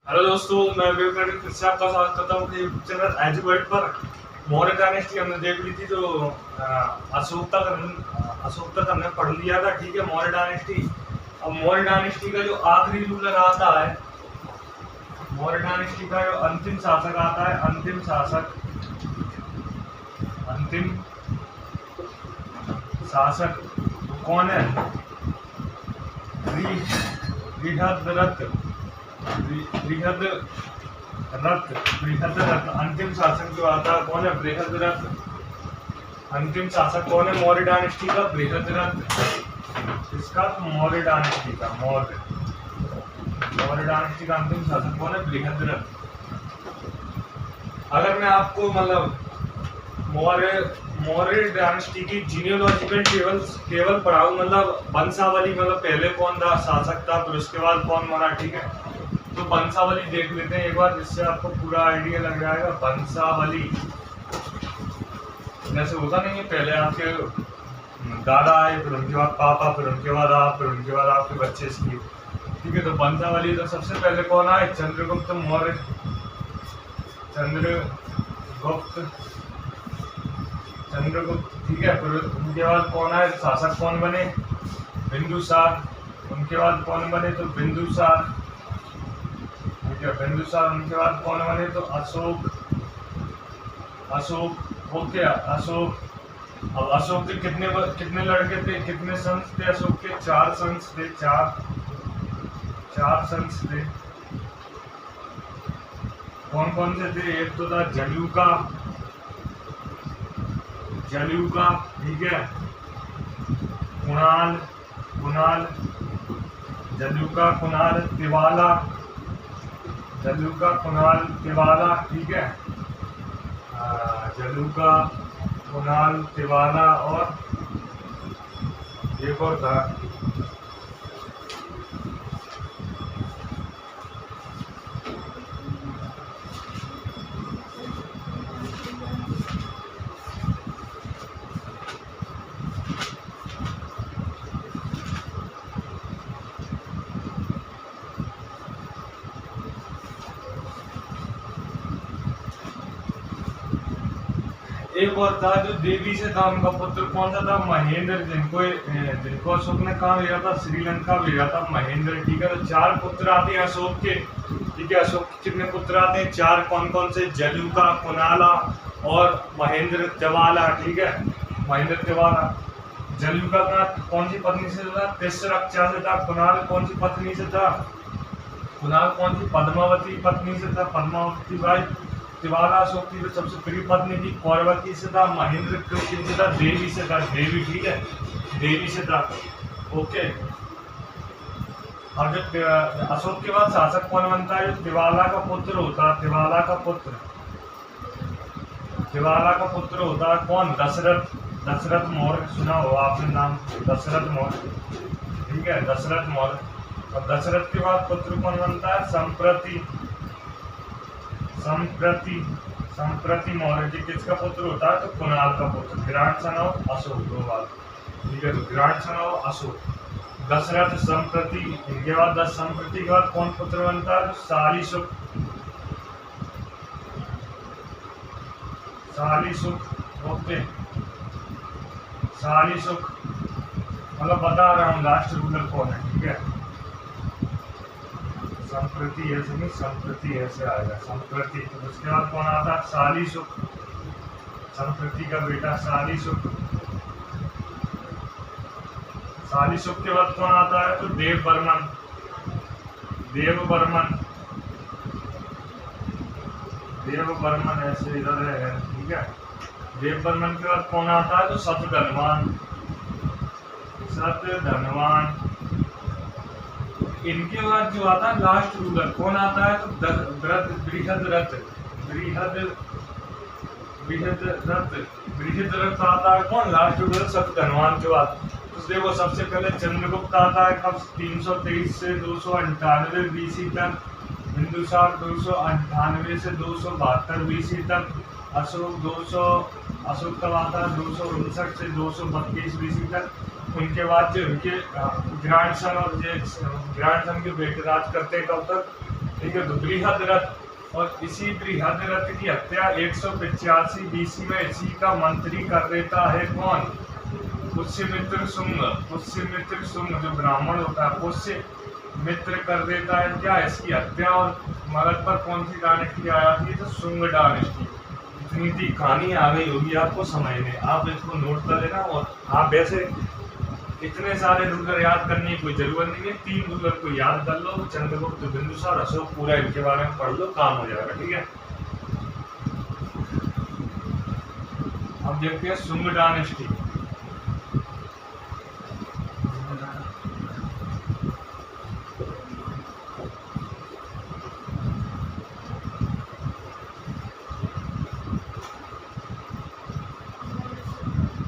Hello दोस्तों, मैं विवेक फिर से आपका स्वागत करता हूँ अपने यूट्यूब चैनल एज वर्ल्ड पर। मौर्य डायनेस्टी हमने देख ली थी, तो अशोक तक हमने पढ़ लिया था। ठीक है, मौर्य डायनेस्टी। अब मौर्य डायनेस्टी का जो आखिरी रूलर आता है, मौर्य डायनेस्टी का जो अंतिम शासक आता है, अंतिम शासक कौन है? बृहद्रथ बृहद्रथ अंतिम शासक जो आता है कौन है? बृहद्रथ। अंतिम शासक कौन है मौर्य डायनेस्टी का? बृहद्रथ। इसका मौर्य डायनेस्टी का मौर्य डायनेस्टी का अंतिम शासक कौन है? बृहद्रथ। अगर मैं आपको मौर्य डायनेस्टी की जीनियोलॉजिकल टेबल पढ़ाऊं, वंशावली, पहले कौन था शासक था, फिर उसके बाद कौन बना। ठीक है, तो वंशावली देख लेते हैं एक बार, जिससे आपको पूरा आइडिया लग जाएगा। वंशावली जैसे होता नहीं है, पहले आपके दादा आए, फिर उनके बाद पापा, फिर उनके बाद आप, फिर उनके बाद आपके बच्चे इसकी। ठीक है, तो वंशावली तो सबसे पहले कौन आए? चंद्रगुप्त मौर्य। चंद्रगुप्त। ठीक है, फिर उनके बाद कौन आए? शासक कौन बने? बिंदुसार। उनके बाद कौन बने? तो बिंदुसार। ठीक है, बिंदुसार। उनके बाद कौन बने? तो अशोक। ओके, अशोक। अब अशोक के कितने लड़के थे, कितने सन्स थे अशोक के? 4 सन्स थे। चार सन्स थे। कौन कौन से थे? एक तो था जलूका। ठीक है, कुणाल, जलूका, कुणाल, तिवाला। ठीक है, जलूका, कुणाल, तिवाला, और एक और था। एक और था जो देवी से था, उनका पुत्र कौन सा था? महेंद्र। जिनको अशोक ने कहा भेजा था? श्रीलंका भेजा था महेंद्र। ठीक है, तो 4 पुत्र आते हैं अशोक के। ठीक है, अशोक के कितने पुत्र आते हैं? 4। कौन कौन से? जलूका, कुणाला और महेंद्र तिवाला। ठीक है, महेंद्र तिवाला। जलूका का कौन सी पत्नी से था? तिस्रक्षा से था। कुणाल कौन सी पत्नी से था? पद्मावती पत्नी से था, पद्मावती बाई। तिवाला अशोक की जो सबसे प्रिय पत्नी थी, कौरवती से था। महेंद्र किससे था? देवी से था। देवी। ठीक है, देवी से था। ओके, और जो अशोक के बाद शासक कौन बनता है? जो तिवाला का पुत्र होता है, तिवाला का पुत्र होता है कौन? दशरथ मौर्य। सुना हो आपने नाम, दशरथ मौर्य। ठीक है, दशरथ मौर्य। और दशरथ के बाद पुत्र कौन बनता है? संप्रति मौर्य। जी किसका पुत्र होता है? तो कुणाल का पुत्र। Grandson of Ashok. 2 बार। ठीक है, तो grandson of Ashok, Dasharath, Samprati. इनके बाद संप्रति के बाद कौन पुत्र बनता है? तो शालीसुख। ओके, शालीसुख। बता रहा हूँ लास्ट रूलर कौन है। ठीक है, संप्रति ऐसे नहीं, संप्रति ऐसे आएगा, संप्रति। तो उसके बाद कौन आता है? शालीसुख। संप्रति का बेटा शालीसुख। शालीसुख के बाद कौन आता है? तो देववर्मन। ऐसे इधर है। ठीक है, देववर्मन के बाद कौन आता है? तो शतधनवान। इनके बाद जो आता है लास्ट रूलर कौन आता है? तो बृहद्रथ आता है कौन? लास्ट रूलर शतधनवान के बाद। तो देखो, सबसे पहले चंद्रगुप्त आता है कब? 323 से 298 बीसी तक। बिंदुसार 298 से 272 बीसी तक। अशोक कब आता है? 259 से 232 बीसी तक। उनके बाद जो उनके ग्रैंडसन और ग्रैंडसन के बेटे राज करते हैं कब तक? ठीक है। तो बृहद्रथ, और इसी बृहद्रथ की हत्या 185 बीसी में इसी का मंत्री कर देता है कौन? पुष्यमित्र शुंग। पुष्यमित्र शुंग जो ब्राह्मण होता है, पुष्य मित्र कर देता है क्या? इसकी हत्या। और मगध पर कौन सी डायनेस्टी आ जाती है? तो शुंग डायनेस्टी। इतनी सी कहानी आ गई होगी आपको समझ में, आप इसको नोट कर लेना। और आप वैसे इतने सारे रूलर याद करने की कोई जरूरत नहीं है, 3 रूलर को याद कर लो, चंद्रगुप्त, बिंदुसार, अशोक, पूरा इनके बारे में पढ़ लो, काम हो जाएगा। ठीक है। अब देखते हैं शुंग डायनेस्टी।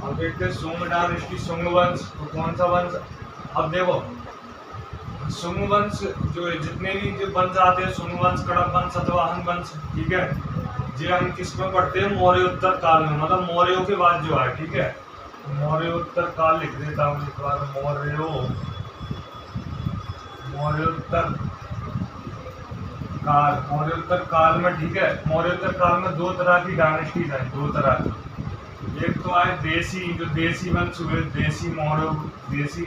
अब देखते हैं शुंग डायनेस्टी, शुंग वंश। तो कौन सा वंश? अब देखो शुंग वंश जो जितने भी जो वंश आते हैं, शुंग वंश, कड़प वंश, सातवाहन वंश, ठीक है, ये हम किस में पढ़ते हैं? मौर्योत्तर काल में, मतलब मौर्यों के बाद जो है। ठीक है। मौर्योत्तर काल लिख देता हूँ एक बार, मौर्योत्तर काल। मौर्योत्तर काल में, ठीक है, मौर्योत्तर काल में 2 तरह की डायनेस्टीज आई, 2 तरह की। एक तो आए देसी, जो देसी वंश हुए, देसी मौर्य, देसी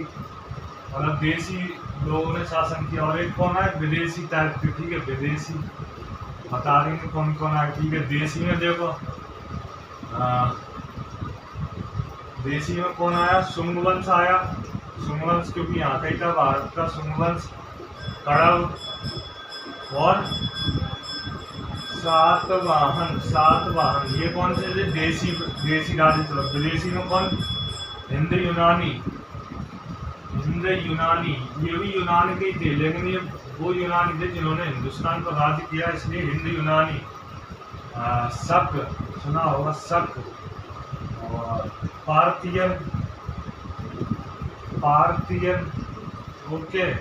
मतलब देसी लोगों ने शासन किया। और एक कौन है? विदेशी टाइप के। ठीक है, विदेशी बता देंगे कौन कौन है। ठीक है। देसी में देखो देसी में कौन आया? शुंग वंश आया। शुंग वंश क्योंकि यहाँ का ही था, भारत का शुंग वंश। कड़व और सातवाहन। सातवाहन ये कौन से थे? देसी राज्य। विदेशी में कौन? हिंद यूनानी। हिंद यूनानी ये भी यूनान के ही थे, लेकिन ये वो यूनानी थे जिन्होंने हिंदुस्तान पर राज्य किया, इसलिए हिंद यूनानी। शक सुना होगा, शक। और पार्थियन, पार्थियन, ओके।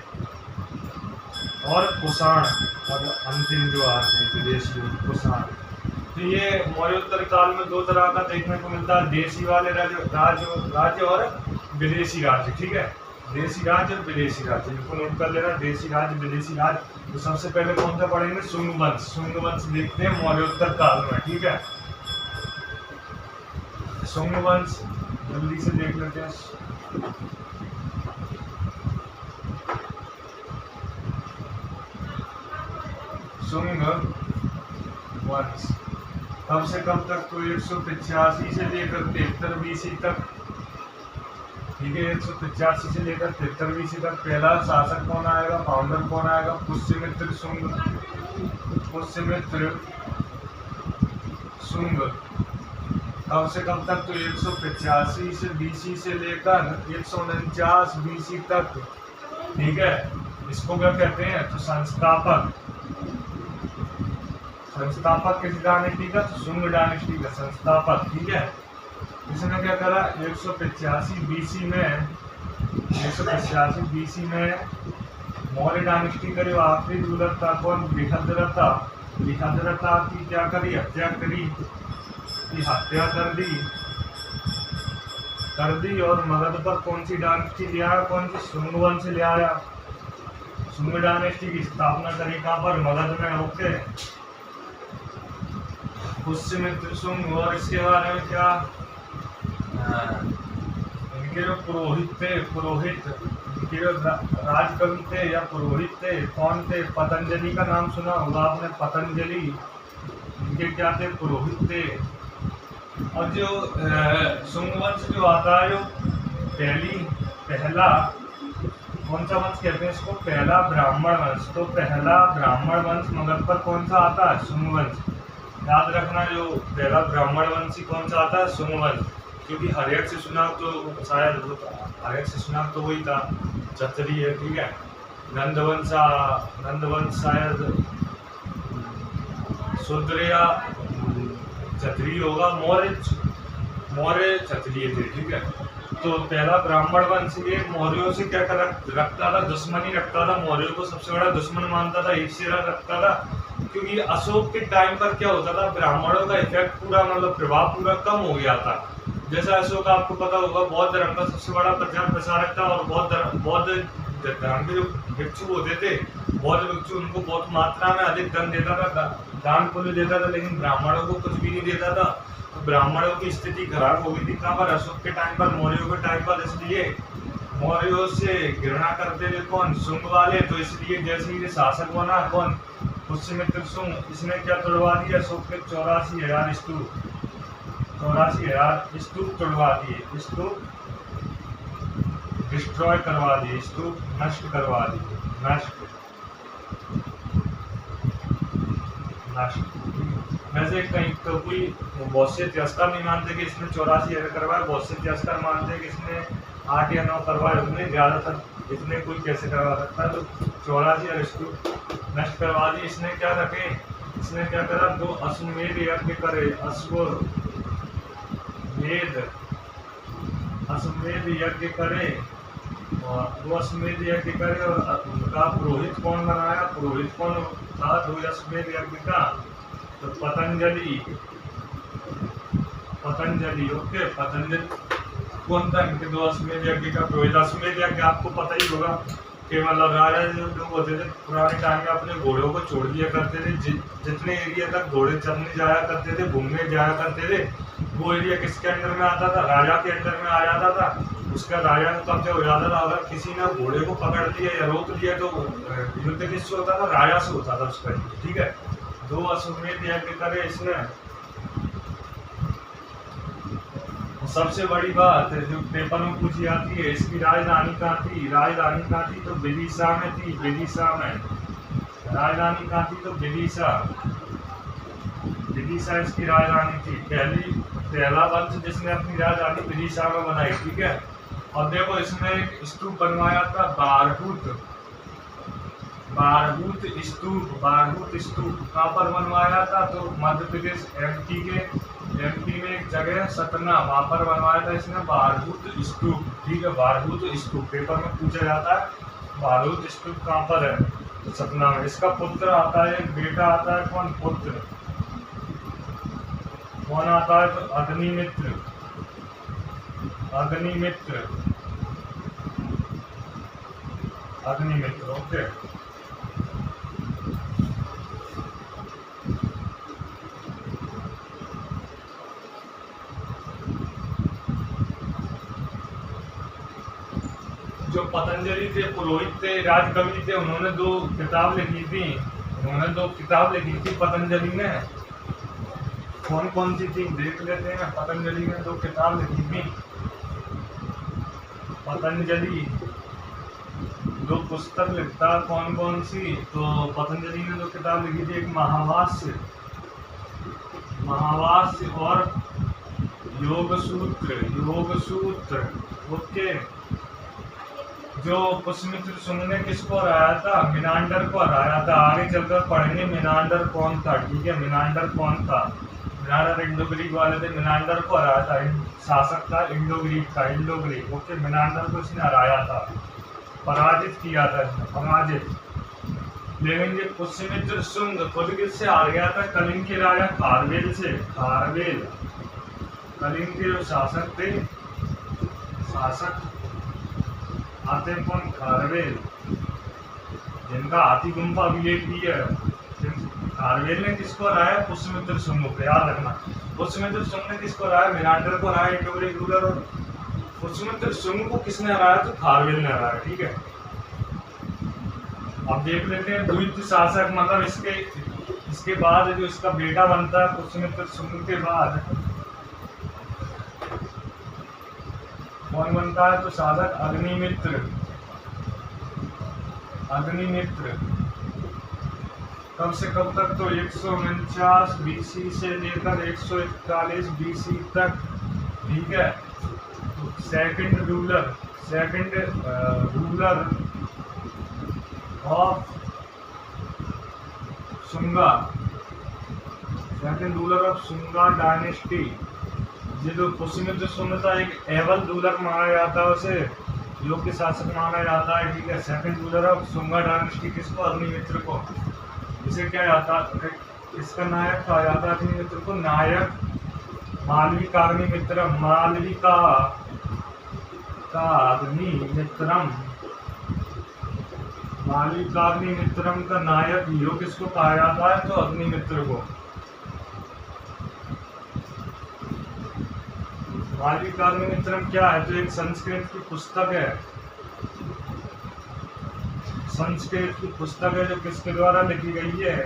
और कुषाण, और अंतिम जो आते हैं विदेशी, कुषाण। तो ये मौर्योत्तर काल में 2 तरह का देखने को मिलता है, देशी वाले राज्य और विदेशी राज्य। ठीक है। देशी राज्य और विदेशी राज्य, इनको नोट कर लेना, देशी राज्य, विदेशी राज्य। तो सबसे पहले कौन सा पढ़ेंगे? शुंग वंश। शुंग वंश देखते हैं मौर्योत्तर काल में। ठीक है। शुंग वंश जल्दी से देख लेते हैं। शुंग वंश कब से कब तक? तो 185 से लेकर 73 बीसी तक। ठीक है। 185 से लेकर 73 बीसी तक। पहला शासक कौन आएगा? फाउंडर कौन आएगा? पुष्यमित्र शुंग। पुष्यमित्र शुंग कब से कब तक? तो 185 से बीसी से लेकर 149 बीसी तक। ठीक है। इसको क्या कहते हैं? तो संस्थापक। संस्थापक किस डायनेस्टी का? तो शुंग डायनेस्टी का संस्थापक। ठीक है। इसने क्या करा? 185 बीसी में, 185 बीसी में मौर्य डायनेस्टी का जो आखिरी रूलर था कौन? बृहद्रथ था। बृहद्रथ की क्या करी? हत्या करी। हत्या कर दी और मगध पर कौन सी डायनेस्टी ले आया? कौन सी? शुंग वंश ले आया। शुंग डायनेस्टी की स्थापना करी कहाँ पर? मगध में। ओके। पुष्यमित्र शुंग। और इसके बारे में क्या? इनके जो पुरोहित थे, पुरोहित, इनके जो राजकवि थे या पुरोहित थे, कौन थे? पतंजलि का नाम सुना होगा आपने, पतंजलि। इनके क्या थे? पुरोहित थे। और जो शुंग वंश जो आता है, जो पहला कौन सा वंश कहते हैं इसको? पहला ब्राह्मण वंश। तो पहला ब्राह्मण वंश मगध पर कौन सा आता है? शुंग वंश। याद रखना, जो पहला ब्राह्मण वंश कौन सा आता है? शुंग वंश। क्योंकि हर्यक से सुना तो शायद वो था, हर्यक से सुना तो वही था, क्षत्रिय है। ठीक है। नंदवंश शायद शूद्र या क्षत्रिय होगा। मौर्य क्षत्रिय थे। ठीक है। तो पहला ब्राह्मण वंश ये मौर्यों से क्या रखता था? दुश्मनी रखता था। मौर्यों को सबसे बड़ा दुश्मन मानता था, ईर्ष्या रखता था। क्योंकि अशोक के टाइम पर क्या होता था? ब्राह्मणों का इफेक्ट पूरा, मतलब प्रभाव पूरा कम हो गया था। जैसा अशोक आपको पता होगा बौद्ध धर्म का सबसे बड़ा प्रचार प्रसारक था, और बौद्ध धन के जो भिक्षु होते थे, बौद्ध भिक्षु, उनको बहुत मात्रा में अधिक धन देता था, दान पुण्य देता था, लेकिन ब्राह्मणों को कुछ भी नहीं देता था। तो ब्राह्मणों की स्थिति खराब हो गई थी। कहाँ पर? अशोक के टाइम पर, मौर्यों के टाइम पर। इसलिए मौर्यों से घृणा करते थे कौन? शुंग वाले। तो इसलिए जैसे ही शासक बना कौन? पुष्यमित्र शुंग, इसने क्या तोड़वा दिया? अशोक के 84,000 स्तूप, 84,000 स्तूप तोड़वा दिए, स्तूप डिस्ट्रॉय करवा दिए, स्तूप नष्ट करवा दिए, नष्ट। वैसे कहीं तो कोई बहुत से इतिहासकार नहीं मानते कि इसने 84,000 करवाया, बहुत से इतिहासकार मानते हैं कि इसने 8 या 9 करवाए, उतने ज्यादातर इतने कोई कैसे करवा सकता है। तो 84,000 स्तूप नष्ट करवा दी। इसने क्या रखे? इसने क्या करा? 2 अश्वमेध यज्ञ करे, अश्वमेध यज्ञ करे, और 2 अश्वमेध यज्ञ करे। और उनका पुरोहित कौन बनाया? पुरोहित कौन था 2 अश्वमेध यज्ञ का? तो पतंजलि, ओके, पतंजलि कौन था इनके 2 अश्वमेध यज्ञ का पुरोहित? अश्वमेध यज्ञ आपको पता ही होगा कि मतलब राजा जो लोग होते थे पुराने टाइम में अपने घोड़ों को छोड़ दिया करते थे। जितने एरिया तक घोड़े चलने जाया करते थे, घूमने जाया करते थे, वो एरिया किसके अंडर में आता था? राजा के अंडर में आ जाता था। उसका राजा का कब्जा हो जाता था। अगर किसी ने घोड़े को पकड़ लिया या रोक लिया तो युद्ध किससे होता था? राजा से होता था उसका, ठीक है। 2 अश्वमेध यज्ञ करे इसने। सबसे बड़ी बात जो पेपर में पूछी जाती है, इसकी राजधानी कहाँ थी? राजधानी कहाँ थी? तो विदिशा में थी, विदिशा में। राजधानी कहाँ थी? तो विदिशा इसकी राजधानी थी। पहला वंश जिसने अपनी राजधानी विदिशा में बनाई, ठीक है। और देखो इसमें एक स्तूप बनवाया था, बारहूत स्तूप कहाँ पर बनवाया था? तो मध्य प्रदेश, एमपी में एक जगह सतना, वहां पर बनवाया था इसने बारहूत स्तूप, ठीक है। बारहूत स्तूप पेपर में पूछा जाता है। बारहूत स्तूप कहाँ पर है? तो सतना में। इसका पुत्र आता है, एक बेटा आता है, कौन? पुत्र कौन आता है? तो अग्निमित्र, ओके। जो पतंजलि थे, पुरोहित थे, राजकवि थे, उन्होंने 2 किताब लिखी थी पतंजलि ने। कौन कौन सी थी देख लेते हैं। पतंजलि ने 2 किताब लिखी थी। पतंजलि 2 पुस्तक लिखता, कौन कौन सी? तो पतंजलि ने 2 किताब लिखी थी, एक महावास्य और योग सूत्र, ओके। जो पुष्यमित्र शुंग ने किसको हराया था? मिनांडर को हराया था। आगे चलकर पढ़ेंगे मिनांडर कौन था, ठीक है। मिनांडर कौन था? मिनांडर इंडो ग्रीक वाले थे। मिनांडर को हराया था, शासक था इंडो ग्रीक, ओके। मिनांडर को इसने हराया था, पराजित किया था इसने, पराजित। लेकिन ये पुष्यमित्र शुंग खुद किससे हार गया था? कलिंग के राजा खारवेल से। कलिंग के जो शासक थे, आते कौन? खारवेल, जिनका हाथी गुम्फा अभिलेख भी है। खारवेल ने किसको हराया? पुष्यमित्र शुंग को, याद रखना। पुष्यमित्र शुंग ने किसको हराया? मिनांडर को हराया, इंडो ग्रीक रूलर। और पुष्यमित्र शुंग को किसने हराया? तो खारवेल ने हराया, ठीक है। अब देख लेते हैं द्वितीय शासक, मतलब इसके बाद जो इसका बेटा बनता है पुष्यमित्र शुंग के बाद कौन बनता है? तो शासक अग्निमित्र। कब से कब तक? तो 149 बीसी से लेकर 141 बीसी तक, ठीक है। Second ruler of Shunga dynasty. ये जो पुष्यमित्र शुंग था, एक एवल रूलर माना जाता है, उसे योग्य शासक माना जाता है, ठीक है। Second ruler of Shunga dynasty किसको? अग्निमित्र को। इसे क्या जाता है? इसका नायक कहा जाता है अग्निमित्र को, नायक मालविका अग्निमित्रम, मालविकाग्निमित्रम का नायक हीरो किसको कहा जाता है? तो अग्निमित्र को। मालविकाग्निमित्रम क्या है? तो एक संस्कृत की पुस्तक है, संस्कृत की पुस्तक है जो किसके द्वारा लिखी गई है?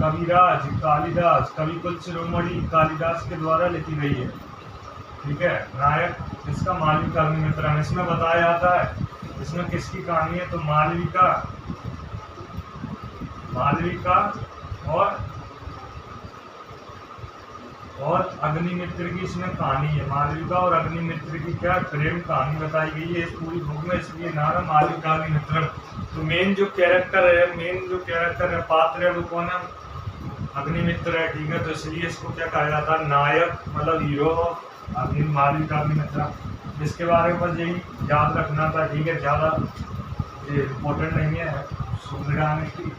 कविराज कालिदास, कवि कुल शिरोमणि कालिदास के द्वारा लिखी गई है। ठीक है, नायक इसका मालविकाग्निमित्रम। इसमें बताया जाता है, इसमें किसकी कहानी है? तो मालविका, मालविका और अग्निमित्र की इसमें कहानी है। मालविका और अग्निमित्र की क्या प्रेम कहानी बताई गई है इस पूरी बुक में, इसलिए नाम है मालविकाग्निमित्रम। तो मेन जो कैरेक्टर है, पात्र है, वो कौन है? अग्निमित्र है। ठीक है, तो इसलिए इसको क्या कहा जाता है? नायक, मतलब हीरो मालविकाग्निमित्रम। इसके बारे में बस यही याद रखना था। ठीक है, ज़्यादा ये इम्पोर्टेंट नहीं है, सुंदरानी की।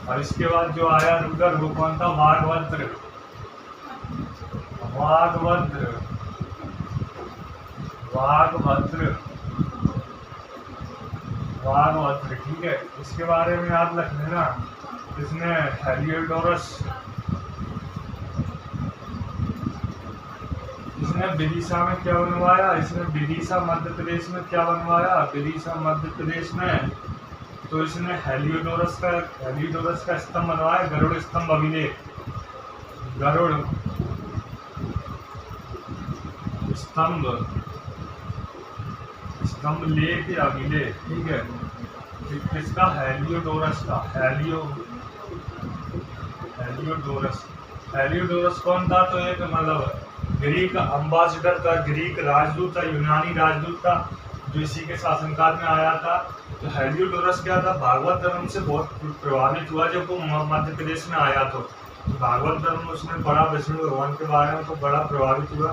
और इसके बाद जो आया रुद्र, वो कौन था? वागभद्र, वागभद्र, वागभद्र, वागभद्र। ठीक है, इसके बारे में याद रख लेना। इसने हेलियोडोरस, इसने विदिशा में क्या बनवाया? इसने विदिशा मध्य प्रदेश में क्या बनवाया? विदिशा मध्य प्रदेश में। तो इसने हेलियोडोरस का स्तंभ बनवाया, गरुड़ स्तंभ अभिलेख, गरुड़ स्तंभ लेख या अभिलेख। ठीक है, किसका? हेलियोडोरस का। हेलियोडोरस कौन था? तो एक मतलब ग्रीक अम्बासिडर था, ग्रीक राजदूत था, यूनानी राजदूत था, जो इसी के शासनकाल में आया था। तो हेलियोडोरस क्या था? भागवत धर्म से बहुत प्रभावित हुआ जब वो मध्य प्रदेश में आया। तो भागवत धर्म उसने पढ़ा, विष्णु भगवान के बारे में, तो बड़ा प्रभावित हुआ।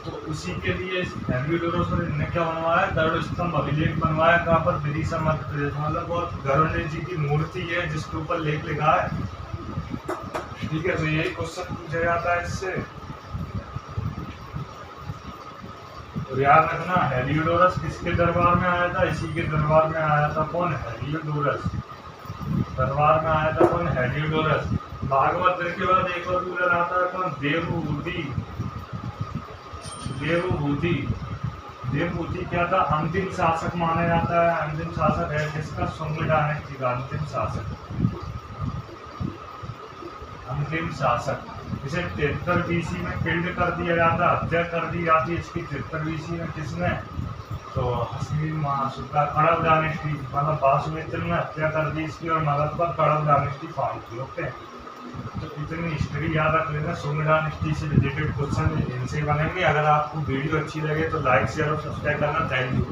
तो उसी के लिए हेलियोडोरस ने क्या बनवाया? गरुड़ स्तंभ अभिलेख बनवाया। कहाँ पर? विदिशा मध्य प्रदेश। मतलब बहुत गरुड़ जी की मूर्ति है जिसके ऊपर लेख लिखा है। ठीक है, तो यही क्वेश्चन पूछा जाता है इससे। तो याद रखना, हेलियोडोरस किसके दरबार में आया था? इसी के दरबार में आया था। कौन? हेलियोडोरस। दरबार में आया था कौन? हेलियोडोरस। भागवत के बाद एक और रूलर आता है कौन? देवभूति। देवभूति क्या था? अंतिम शासक माना जाता है। अंतिम शासक है किसका? शुंग डायनेस्टी का अंतिम शासक। इसे 73 BC में किल्ड कर दिया जाता, हत्या कर दी जाती इसकी 73 BC में। किसने? तो हसीन महासुका, कड़व डायनेस्टी, मतलब बासुमित्र ने हत्या कर दी इसकी और मगध पर कड़व डायनेस्टी फाउंड की। ओके, तो इतनी हिस्ट्री याद रख लेना। शुंग डायनेस्टी से रिलेटेड क्वेश्चन इनसे बनेंगे। अगर आपको वीडियो अच्छी लगे तो लाइक शेयर और सब्सक्राइब करना। Thank you.